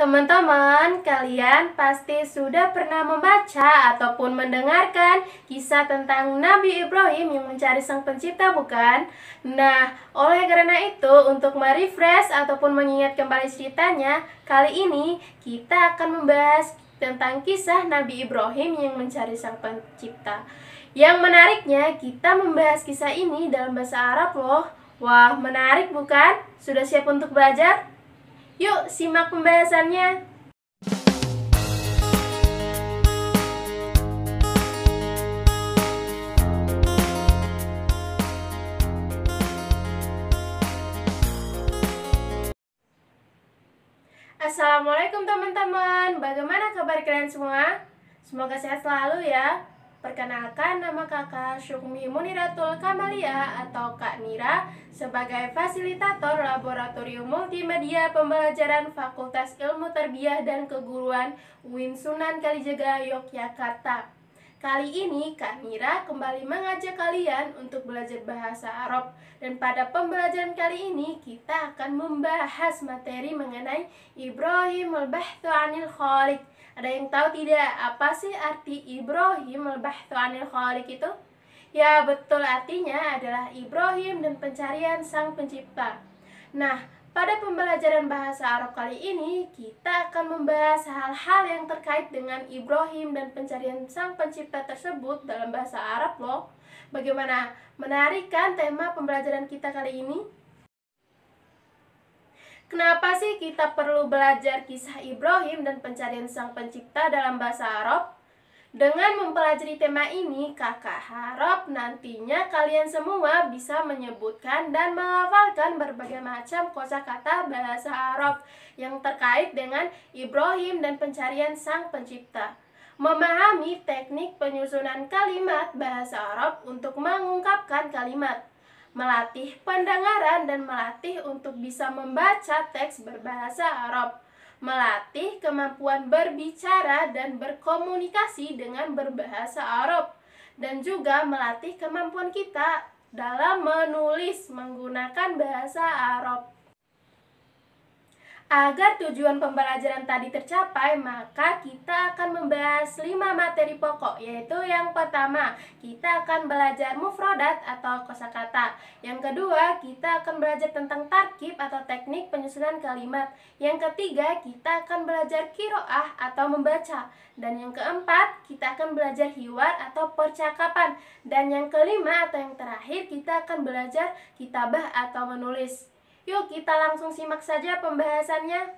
Teman-teman, kalian pasti sudah pernah membaca ataupun mendengarkan kisah tentang Nabi Ibrahim yang mencari Sang Pencipta, bukan? Nah, oleh karena itu, untuk merefresh ataupun mengingat kembali ceritanya, kali ini kita akan membahas tentang kisah Nabi Ibrahim yang mencari Sang Pencipta. Yang menariknya, kita membahas kisah ini dalam bahasa Arab loh. Wah, menarik bukan? Sudah siap untuk belajar? Yuk, simak pembahasannya. Assalamualaikum teman-teman. Bagaimana kabar kalian semua? Semoga sehat selalu ya. Perkenalkan, nama kakak Syukmi Muniratul Kamalia atau Kak Nira sebagai fasilitator Laboratorium Multimedia Pembelajaran Fakultas Ilmu Tarbiyah dan Keguruan UIN Sunan Kalijaga, Yogyakarta. Kali ini Kak Nira kembali mengajak kalian untuk belajar bahasa Arab. Dan pada pembelajaran kali ini kita akan membahas materi mengenai Ibrahim al-Bahthu 'anil Khaliq. Ada yang tahu tidak apa sih arti Ibrahim al-Bahthu 'anil Khaliq itu? Ya, betul, artinya adalah Ibrahim dan pencarian Sang Pencipta. Nah, pada pembelajaran bahasa Arab kali ini kita akan membahas hal-hal yang terkait dengan Ibrahim dan pencarian Sang Pencipta tersebut dalam bahasa Arab loh. Bagaimana? Menarik kan tema pembelajaran kita kali ini? Kenapa sih kita perlu belajar kisah Ibrahim dan pencarian Sang Pencipta dalam bahasa Arab? Dengan mempelajari tema ini, kakak harap nantinya kalian semua bisa menyebutkan dan menghafalkan berbagai macam kosakata bahasa Arab yang terkait dengan Ibrahim dan pencarian Sang Pencipta. Memahami teknik penyusunan kalimat bahasa Arab untuk mengungkapkan kalimat, melatih pendengaran dan melatih untuk bisa membaca teks berbahasa Arab, melatih kemampuan berbicara dan berkomunikasi dengan berbahasa Arab, dan juga melatih kemampuan kita dalam menulis menggunakan bahasa Arab. Agar tujuan pembelajaran tadi tercapai, maka kita akan membahas 5 materi pokok, yaitu yang pertama, kita akan belajar mufrodat atau kosakata. Yang kedua, kita akan belajar tentang tarkib atau teknik penyusunan kalimat. Yang ketiga, kita akan belajar qiraah atau membaca. Dan yang keempat, kita akan belajar hiwar atau percakapan. Dan yang kelima atau yang terakhir, kita akan belajar kitabah atau menulis. Yuk kita langsung simak saja pembahasannya.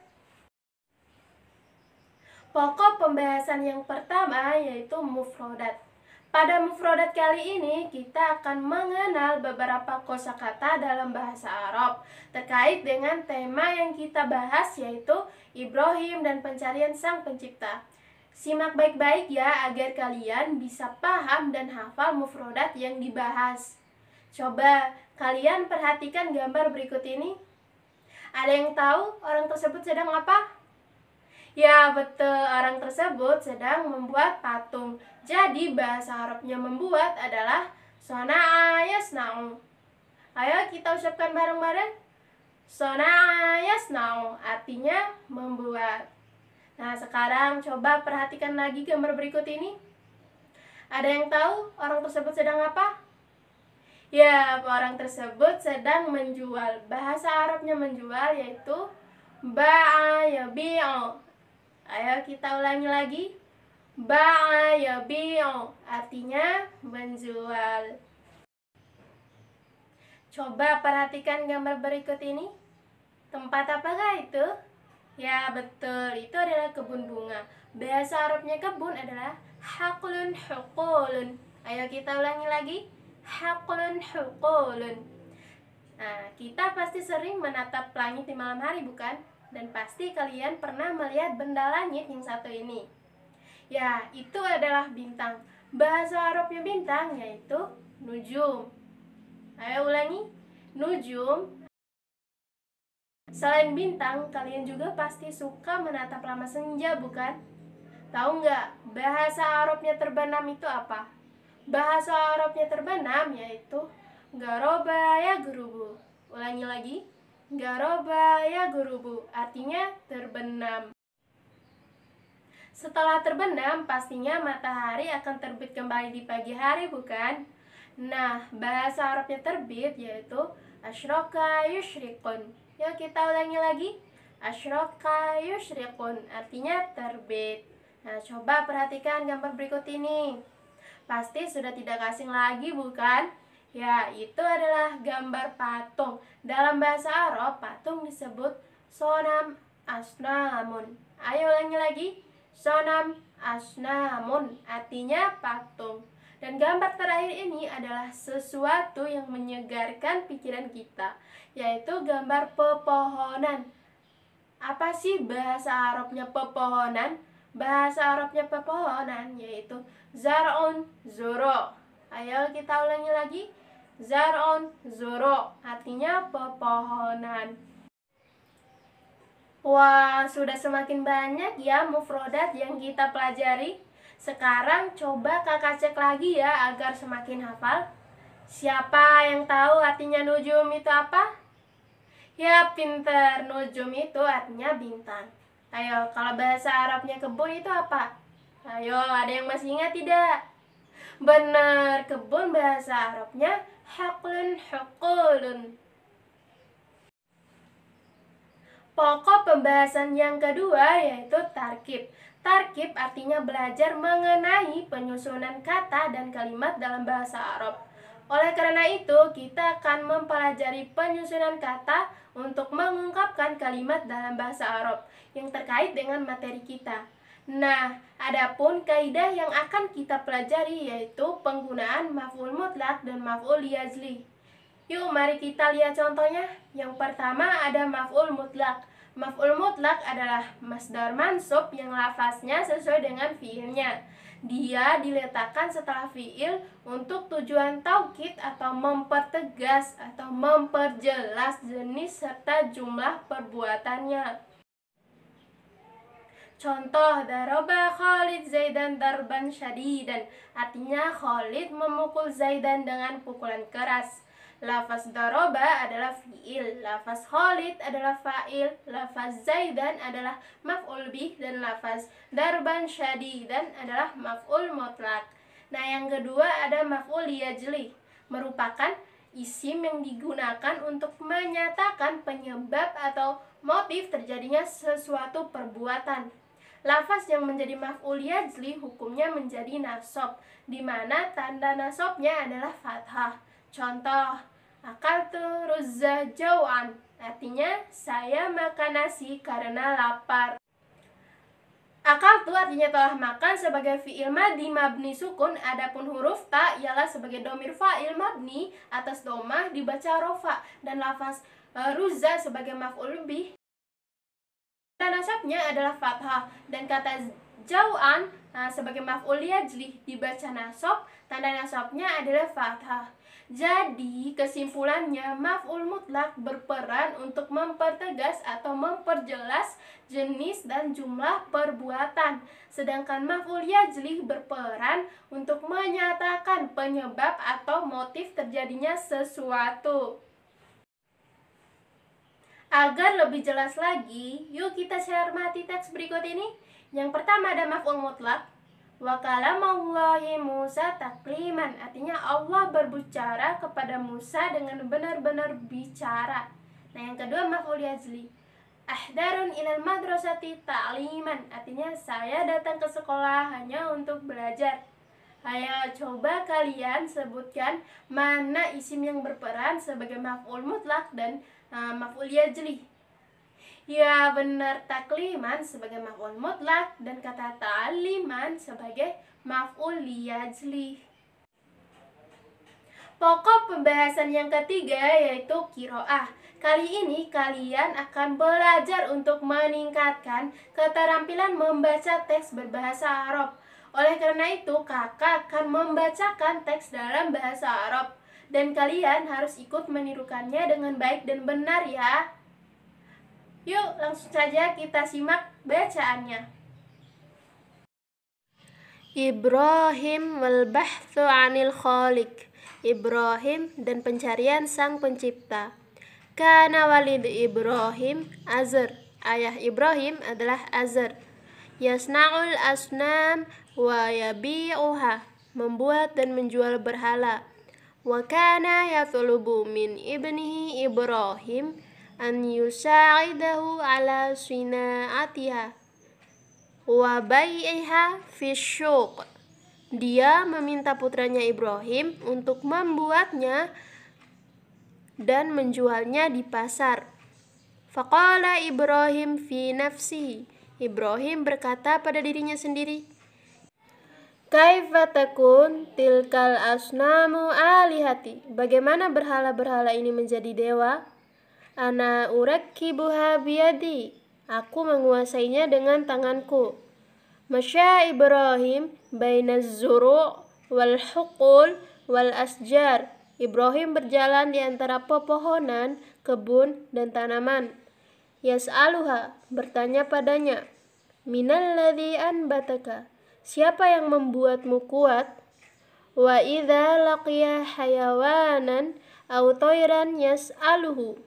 Pokok pembahasan yang pertama yaitu mufrodat. Pada mufrodat kali ini kita akan mengenal beberapa kosakata dalam bahasa Arab terkait dengan tema yang kita bahas yaitu Ibrahim dan pencarian Sang Pencipta. Simak baik-baik ya agar kalian bisa paham dan hafal mufrodat yang dibahas. Coba kalian perhatikan gambar berikut ini. Ada yang tahu orang tersebut sedang apa? Ya, betul, orang tersebut sedang membuat patung. Jadi bahasa Arabnya membuat adalah sona'a yasna'u. Ayo kita ucapkan bareng-bareng. Sona'a yasna'u artinya membuat. Nah, sekarang coba perhatikan lagi gambar berikut ini. Ada yang tahu orang tersebut sedang apa? Ya, orang tersebut sedang menjual. Bahasa Arabnya menjual yaitu ba'a yabi'u. Ayo kita ulangi lagi. Ba'a yabi'u artinya menjual. Coba perhatikan gambar berikut ini. Tempat apakah itu? Ya, betul, itu adalah kebun bunga. Bahasa Arabnya kebun adalah haqlun huqulun. Ayo kita ulangi lagi. Haqlun huqulun. Nah, kita pasti sering menatap langit di malam hari, bukan? Dan pasti kalian pernah melihat benda langit yang satu ini. Ya, itu adalah bintang. Bahasa Arabnya bintang yaitu nujum. Ayo ulangi. Nujum. Selain bintang, kalian juga pasti suka menatap lama senja, bukan? Tahu nggak bahasa Arabnya terbenam itu apa? Bahasa Arabnya terbenam yaitu garoba ya gurubu. Ulangi lagi. Garoba ya gurubu artinya terbenam. Setelah terbenam, pastinya matahari akan terbit kembali di pagi hari, bukan? Nah, bahasa Arabnya terbit yaitu asyraka yusyrikun. Yuk kita ulangi lagi. Asyraka yusyrikun artinya terbit. Nah, coba perhatikan gambar berikut ini. Pasti sudah tidak asing lagi, bukan? Ya, itu adalah gambar patung. Dalam bahasa Arab, patung disebut sonam asnamun. Ayo ulangi lagi. Sonam asnamun artinya patung. Dan gambar terakhir ini adalah sesuatu yang menyegarkan pikiran kita, yaitu gambar pepohonan. Apa sih bahasa Arabnya pepohonan? Bahasa Arabnya pepohonan yaitu zar'un zuro. Ayo kita ulangi lagi. Zar'un zuro artinya pepohonan. Wah, sudah semakin banyak ya mufrodat yang kita pelajari. Sekarang coba kakak cek lagi ya agar semakin hafal. Siapa yang tahu artinya nujum itu apa? Ya, pinter. Nujum itu artinya bintang. Ayo, kalau bahasa Arabnya kebun itu apa? Ayo, ada yang masih ingat tidak? Benar, kebun bahasa Arabnya haqlun huqulun. Pokok pembahasan yang kedua yaitu tarkib. Tarkib artinya belajar mengenai penyusunan kata dan kalimat dalam bahasa Arab. Oleh karena itu, kita akan mempelajari penyusunan kata untuk mengungkapkan kalimat dalam bahasa Arab yang terkait dengan materi kita. Nah, adapun kaidah yang akan kita pelajari yaitu penggunaan maf'ul mutlak dan maf'ul liajli. Yuk, mari kita lihat contohnya. Yang pertama ada maf'ul mutlak. Maf'ul mutlak adalah masdar mansub yang lafaznya sesuai dengan fiilnya. Dia diletakkan setelah fiil untuk tujuan taukid atau mempertegas atau memperjelas jenis serta jumlah perbuatannya. Contoh, daraba Khalid Zaidan darban syadidan. Artinya Khalid memukul Zaidan dengan pukulan keras. Lafaz daroba adalah fiil, lafaz Khalid adalah fa'il, lafaz Zaidan adalah maf'ul bih, dan lafaz darban syadidan adalah maf'ul mutlak. Nah, yang kedua ada maf'ul liajli, merupakan isim yang digunakan untuk menyatakan penyebab atau motif terjadinya sesuatu perbuatan. Lafaz yang menjadi maf'ul liajli hukumnya menjadi nasab, di mana tanda nasabnya adalah fathah. Contoh, akaltu ruzza jau'an, artinya saya makan nasi karena lapar. Akaltu artinya telah makan sebagai fi'il madhi mabni sukun, adapun huruf ta ialah sebagai domir fa'il mabni atas domah dibaca rofa, dan lafaz ruzza sebagai maf'ul bih. Tanda nasabnya adalah fathah, dan kata jau'an sebagai maf'ul liajli dibaca nasab, tanda nasabnya adalah fathah. Jadi, kesimpulannya maf'ul mutlak berperan untuk mempertegas atau memperjelas jenis dan jumlah perbuatan, sedangkan maf'ul liajli berperan untuk menyatakan penyebab atau motif terjadinya sesuatu. Agar lebih jelas lagi, yuk kita cermati teks berikut ini. Yang pertama ada maf'ul mutlak. Wa kalamallahi Musa takliman, artinya Allah berbicara kepada Musa dengan benar-benar bicara. Nah, yang kedua maf'ul liajli. Ahdarun ilal madrasati ta'liman, artinya saya datang ke sekolah hanya untuk belajar. Ayo coba kalian sebutkan mana isim yang berperan sebagai maf'ul mutlak dan maf'ul liajli. Ya benar, takliman sebagai maf'ul mutlak dan kata ta'liman sebagai maf'ul liajli. Pokok pembahasan yang ketiga yaitu qiraah. Kali ini kalian akan belajar untuk meningkatkan keterampilan membaca teks berbahasa Arab. Oleh karena itu, kakak akan membacakan teks dalam bahasa Arab, dan kalian harus ikut menirukannya dengan baik dan benar ya. Yuk, langsung saja kita simak bacaannya. Ibrahim wal bahthu 'anil khaliq. Ibrahim dan pencarian sang pencipta. Kana walid Ibrahim Azar. Ayah Ibrahim adalah Azar. Yasna'ul asnam wa yabi'uha, membuat dan menjual berhala. Wa kana yatlubu min ibnihi Ibrahim an yusa'idahu ala sina'atiha wa bai'iha fi syuq. Dia meminta putranya Ibrahim untuk membuatnya dan menjualnya di pasar. Faqala Ibrahim fi nafsihi, Ibrahim berkata pada dirinya sendiri, kaifa takun tilkal asnamu alihati, bagaimana berhala-berhala ini menjadi dewa? Ana urakkibuha biyadi, aku menguasainya dengan tanganku. Masya Ibrahim bainaz zuru' wal huqul wal asjar, Ibrahim berjalan di antara pepohonan, kebun, dan tanaman. Yas'aluha, bertanya padanya, minalladzi anbataka, siapa yang membuatmu kuat? Wa idza laqiya hayawanan aw tayran yas'aluhu,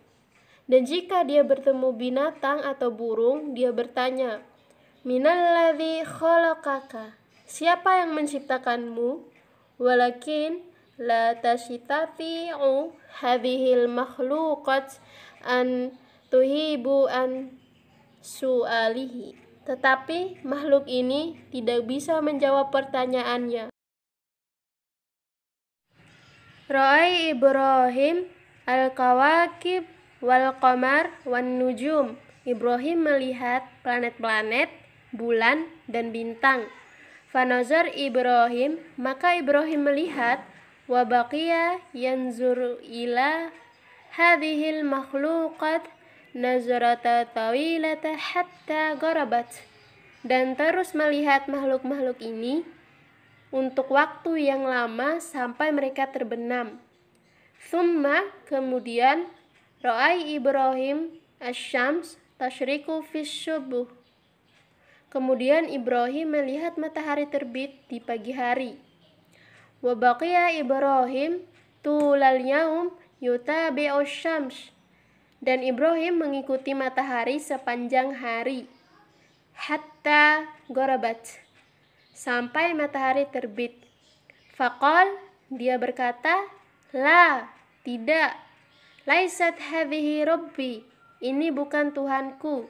dan jika dia bertemu binatang atau burung, dia bertanya, minalladzi khalaqaka, siapa yang menciptakanmu? Walakin la tasitati'u hadhil makhluqat an tuhibu an su'alihi, tetapi makhluk ini tidak bisa menjawab pertanyaannya. Ra'i Ibrahim al-kawakib wal qamar wan nujum, Ibrahim melihat planet-planet, bulan, dan bintang. Fanazar Ibrahim, maka Ibrahim melihat, wa baqiya yanzur ila hadhil makhluqat nazrata tawilata hatta garabat, dan terus melihat makhluk-makhluk ini untuk waktu yang lama sampai mereka terbenam. Thumma, kemudian, ra'ai Ibrahim asyams tasyriku fis subuh, kemudian Ibrahim melihat matahari terbit di pagi hari. Wa baqiya Ibrahim tulal yaum yutabi'u syams, dan Ibrahim mengikuti matahari sepanjang hari. Hatta gharabat, sampai matahari terbit. Faqal, dia berkata, la, tidak. Laisat hadhihi rabbi, ini bukan Tuhanku.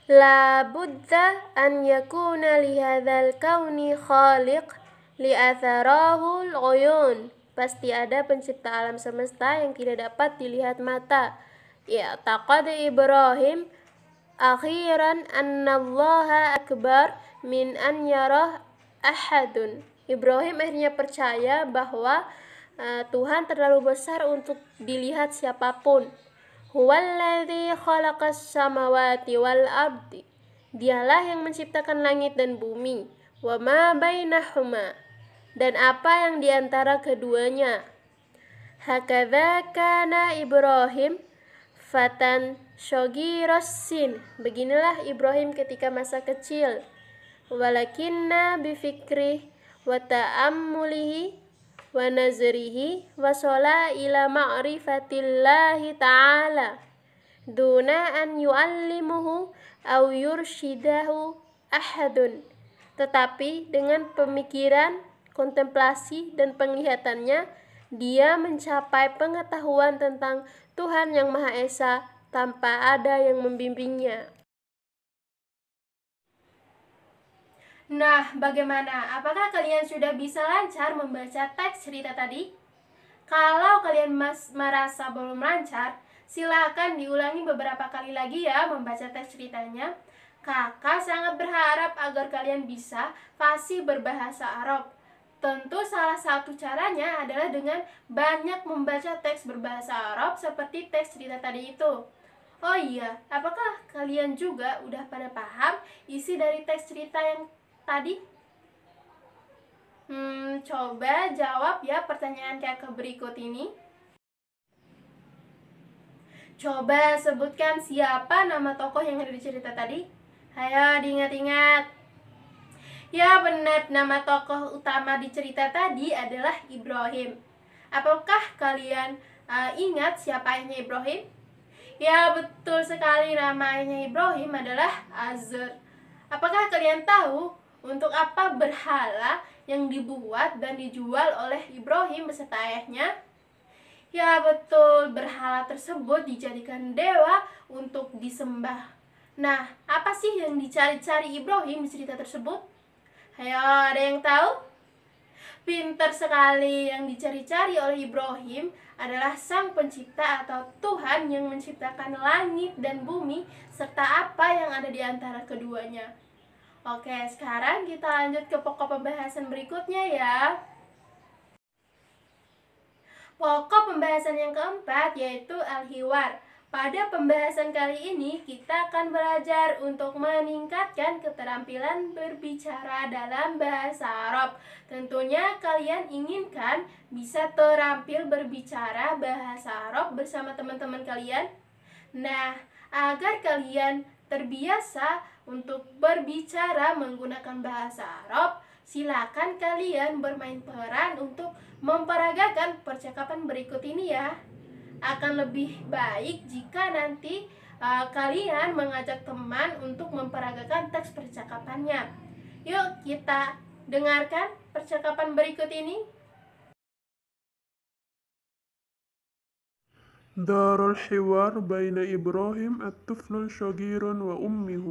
La budda an yakuna li hadzal kauni khaliq li atharahul uyun, pasti ada pencipta alam semesta yang tidak dapat dilihat mata. I'taqad Ibrahim akhiran annallaha akbar min an yarah ahadun, Ibrahim akhirnya percaya bahwa Tuhan terlalu besar untuk dilihat siapapun. Huwallazi khalaqas samawati wal ardi, dialah yang menciptakan langit dan bumi. Wa ma bainahuma, dan apa yang diantara keduanya. Hakadza kana Ibrahim fatan syogirassin, beginilah Ibrahim ketika masa kecil. Walakinna bifikrih wa ta'ammulihi wa nazrihi wa shola ila ma'rifatillahi ta'ala duna an yu'allimuhu aw yurshidahu ahadun, tetapi dengan pemikiran, kontemplasi, dan penglihatannya dia mencapai pengetahuan tentang Tuhan yang Maha Esa tanpa ada yang membimbingnya. Nah, bagaimana? Apakah kalian sudah bisa lancar membaca teks cerita tadi? Kalau kalian merasa belum lancar, silakan diulangi beberapa kali lagi ya membaca teks ceritanya. Kakak sangat berharap agar kalian bisa fasih berbahasa Arab. Tentu salah satu caranya adalah dengan banyak membaca teks berbahasa Arab seperti teks cerita tadi itu. Oh iya, apakah kalian juga udah pada paham isi dari teks cerita yang tadi? Coba jawab ya pertanyaan kakak berikut ini. Coba sebutkan siapa nama tokoh yang ada di cerita tadi. Ayo diingat-ingat. Ya benar, nama tokoh utama di cerita tadi adalah Ibrahim. Apakah kalian ingat siapa ayahnya Ibrahim? Ya betul sekali, nama ayahnya Ibrahim adalah Azar. Apakah kalian tahu untuk apa berhala yang dibuat dan dijual oleh Ibrahim beserta ayahnya? Ya betul, berhala tersebut dijadikan dewa untuk disembah. Nah, apa sih yang dicari-cari Ibrahim di cerita tersebut? Ayo, ada yang tahu? Pintar sekali, yang dicari-cari oleh Ibrahim adalah Sang Pencipta atau Tuhan yang menciptakan langit dan bumi serta apa yang ada di antara keduanya. Oke, sekarang kita lanjut ke pokok pembahasan berikutnya ya. Pokok pembahasan yang keempat yaitu al-hiwar. Pada pembahasan kali ini kita akan belajar untuk meningkatkan keterampilan berbicara dalam bahasa Arab. Tentunya kalian inginkan bisa terampil berbicara bahasa Arab bersama teman-teman kalian. Nah, agar kalian terbiasa untuk berbicara menggunakan bahasa Arab, silakan kalian bermain peran untuk memperagakan percakapan berikut ini ya. Akan lebih baik jika nanti kalian mengajak teman untuk memperagakan teks percakapannya. Yuk kita dengarkan percakapan berikut ini. دار الحوار بين إبراهيم الطفل الصغير وأمه.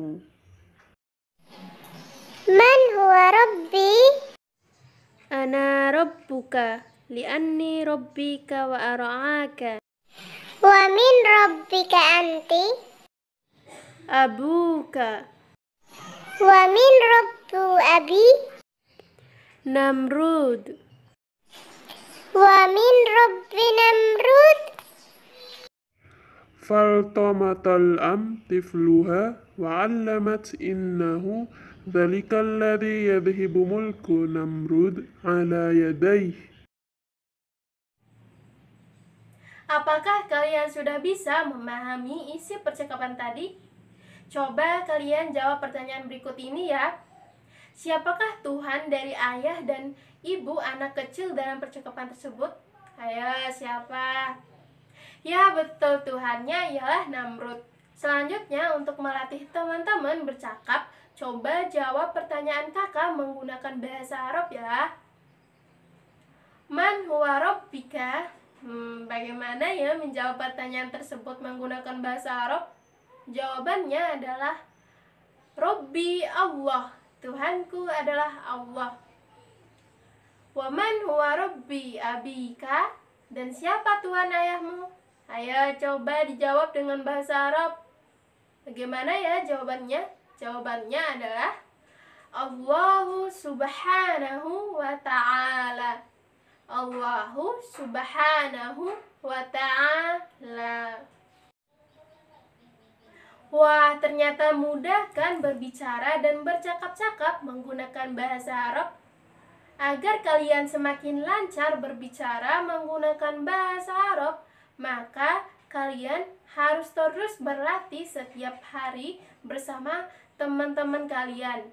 من هو ربي؟ أنا ربك لأني ربك وأرعاك. ومن ربك أنت؟ أبوك. ومن رب أبي؟ نمرود. ومن رب نمرود؟ فالتمت الأم طفلها وعلمت إنه ذلك الذي يذهب ملك نمرود على يديه. Apakah kalian sudah bisa memahami isi percakapan tadi? Coba kalian jawab pertanyaan berikut ini ya. Siapakah Tuhan dari ayah dan ibu anak kecil dalam percakapan tersebut? Ayo, siapa? Ya betul, Tuhannya ialah Namrud. Selanjutnya untuk melatih teman-teman bercakap, coba jawab pertanyaan kakak menggunakan bahasa Arab ya. Man huwa rabbika? Bagaimana ya menjawab pertanyaan tersebut menggunakan bahasa Arab? Jawabannya adalah Robbi Allah, Tuhanku adalah Allah. Wa man huwa Robbi abika? Dan siapa Tuhan ayahmu? Ayo coba dijawab dengan bahasa Arab. Bagaimana ya jawabannya? Jawabannya adalah Allahu subhanahu wa ta'ala. Allahu subhanahu wa ta'ala. Wah, ternyata mudah kan berbicara dan bercakap-cakap menggunakan bahasa Arab? Agar kalian semakin lancar berbicara menggunakan bahasa Arab, maka kalian harus terus berlatih setiap hari bersama teman-teman kalian.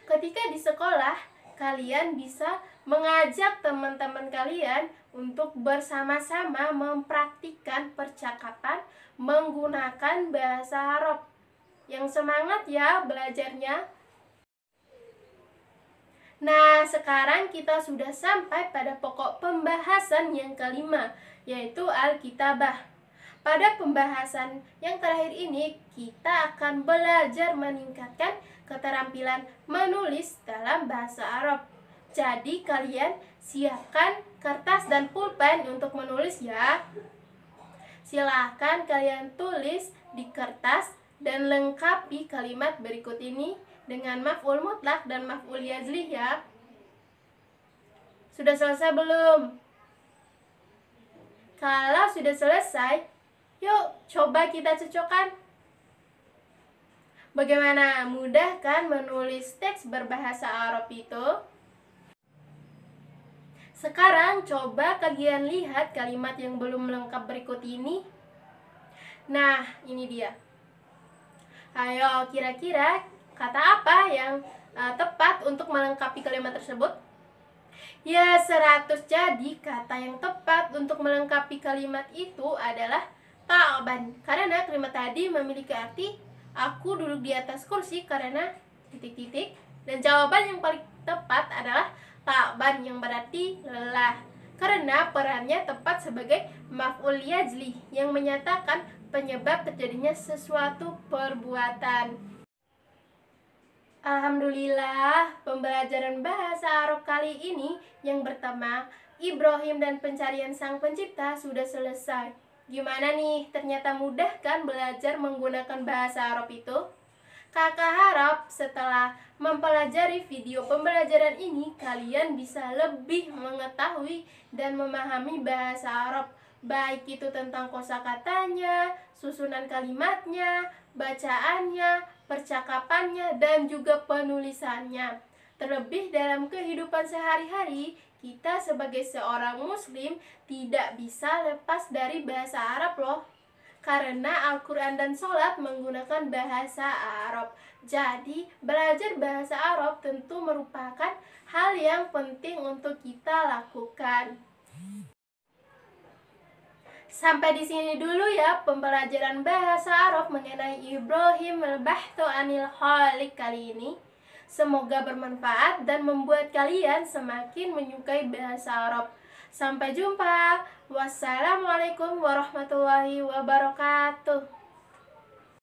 Ketika di sekolah, kalian bisa mengajak teman-teman kalian untuk bersama-sama mempraktikkan percakapan menggunakan bahasa Arab. Yang semangat ya belajarnya. Nah, sekarang kita sudah sampai pada pokok pembahasan yang kelima, yaitu Alkitabah. Pada pembahasan yang terakhir ini, kita akan belajar meningkatkan keterampilan menulis dalam bahasa Arab. Jadi, kalian siapkan kertas dan pulpen untuk menulis ya. Silahkan kalian tulis di kertas dan lengkapi kalimat berikut ini dengan maf'ul mutlak dan maf'ul yazli ya. Sudah selesai belum? Kalau sudah selesai, yuk coba kita cocokkan. Bagaimana? Mudah kan menulis teks berbahasa Arab itu? Sekarang coba kalian lihat kalimat yang belum lengkap berikut ini. Nah, ini dia. Ayo, kira-kira kata apa yang tepat untuk melengkapi kalimat tersebut? Ya, 100. Jadi, kata yang tepat untuk melengkapi kalimat itu adalah ta'ban. Karena kalimat tadi memiliki arti Aku duduk di atas kursi karena titik-titik. Dan jawaban yang paling tepat adalah ta'ban, yang berarti lelah. Karena perannya tepat sebagai maf'ul yajli, yang menyatakan penyebab terjadinya sesuatu perbuatan. Alhamdulillah, pembelajaran bahasa Arab kali ini yang bertema Ibrahim dan pencarian sang pencipta sudah selesai. Gimana nih? Ternyata mudah kan belajar menggunakan bahasa Arab itu? Kakak harap setelah mempelajari video pembelajaran ini, kalian bisa lebih mengetahui dan memahami bahasa Arab, baik itu tentang kosakatanya, susunan kalimatnya, bacaannya, percakapannya, dan juga penulisannya. Terlebih dalam kehidupan sehari-hari, kita sebagai seorang muslim tidak bisa lepas dari bahasa Arab loh. Karena Al-Quran dan sholat menggunakan bahasa Arab. Jadi, belajar bahasa Arab tentu merupakan hal yang penting untuk kita lakukan. Sampai di sini dulu ya pembelajaran bahasa Arab mengenai Ibrahim al-Bahthu anil Khaliq kali ini. Semoga bermanfaat dan membuat kalian semakin menyukai bahasa Arab. Sampai jumpa. Wassalamualaikum warahmatullahi wabarakatuh.